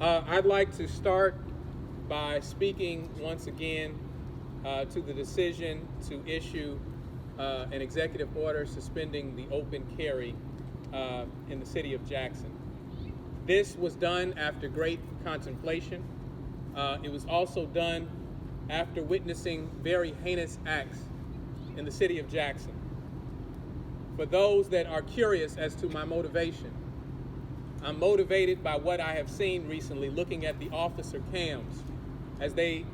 I'd like to start by speaking once again to the decision to issue an executive order suspending the open carry in the city of Jackson. This was done after great contemplation. It was also done after witnessing very heinous acts in the city of Jackson. For those that are curious as to my motivation, I'm motivated by what I have seen recently looking at the officer cams as they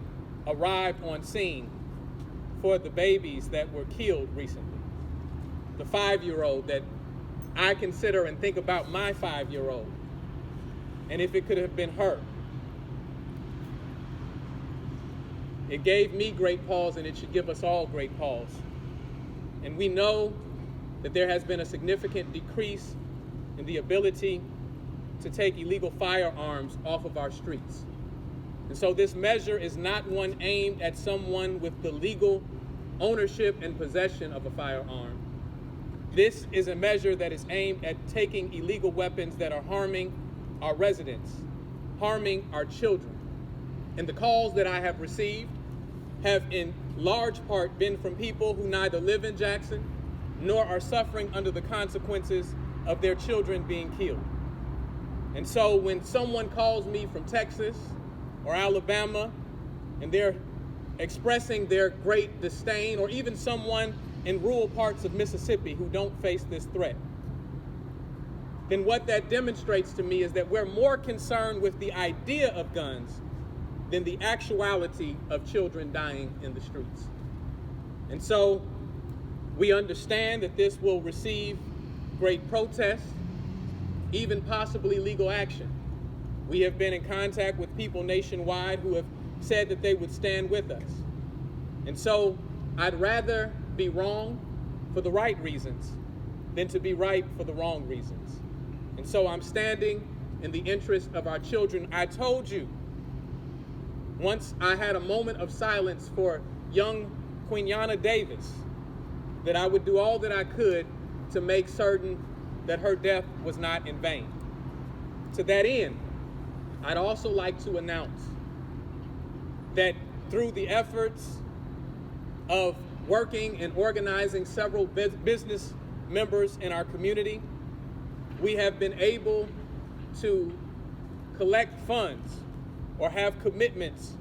arrived on scene for the babies that were killed recently. The 5-year-old that I consider and think about my 5-year-old, and if it could have been her. It gave me great pause, and it should give us all great pause. And we know that there has been a significant decrease in the ability to take illegal firearms off of our streets. And so this measure is not one aimed at someone with the legal ownership and possession of a firearm. This is a measure that is aimed at taking illegal weapons that are harming our residents, harming our children. And the calls that I have received have in large part been from people who neither live in Jackson nor are suffering under the consequences of their children being killed. And so when someone calls me from Texas or Alabama and they're expressing their great disdain, or even someone in rural parts of Mississippi who don't face this threat, then what that demonstrates to me is that we're more concerned with the idea of guns than the actuality of children dying in the streets. And so we understand that this will receive great protest, even possibly legal action. We have been in contact with people nationwide who have said that they would stand with us. And so I'd rather be wrong for the right reasons than to be right for the wrong reasons. And so I'm standing in the interest of our children. I told you, once I had a moment of silence for young Quinyanna Davis, that I would do all that I could to make certain that her death was not in vain. To that end, I'd also like to announce that through the efforts of working and organizing several business members in our community, we have been able to collect funds or have commitments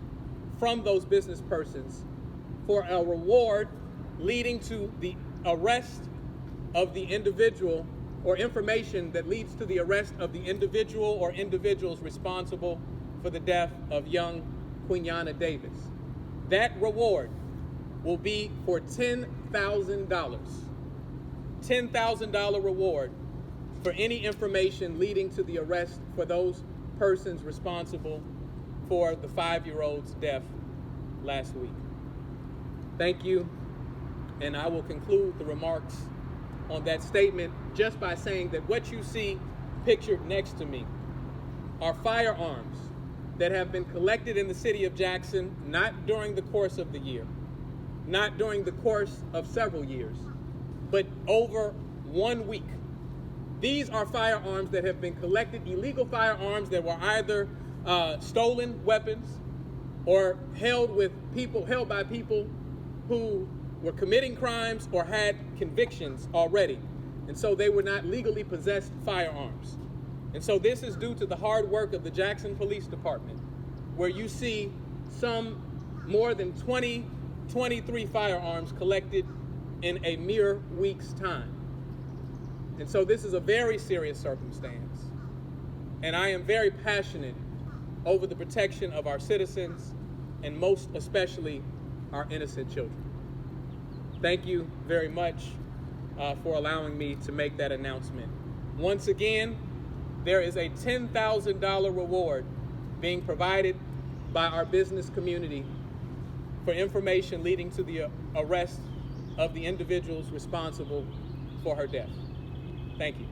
from those business persons for a reward leading to the arrest of the individual, or information that leads to the arrest of the individual or individuals responsible for the death of young Quinyanna Davis. That reward will be for $10,000. $10,000 reward for any information leading to the arrest for those persons responsible for the 5-year-old's death last week. Thank you, and I will conclude the remarks on that statement just by saying that what you see pictured next to me are firearms that have been collected in the city of Jackson, not during the course of the year, not during the course of several years, but over 1 week. These are firearms that have been collected, illegal firearms that were either stolen weapons or held by people who were committing crimes or had convictions already. And so they were not legally possessed firearms. And so this is due to the hard work of the Jackson Police Department, where you see some more than 23 firearms collected in a mere week's time. And so this is a very serious circumstance. And I am very passionate over the protection of our citizens, and most especially our innocent children. Thank you very much for allowing me to make that announcement. Once again, there is a $10,000 reward being provided by our business community for information leading to the arrest of the individuals responsible for her death. Thank you.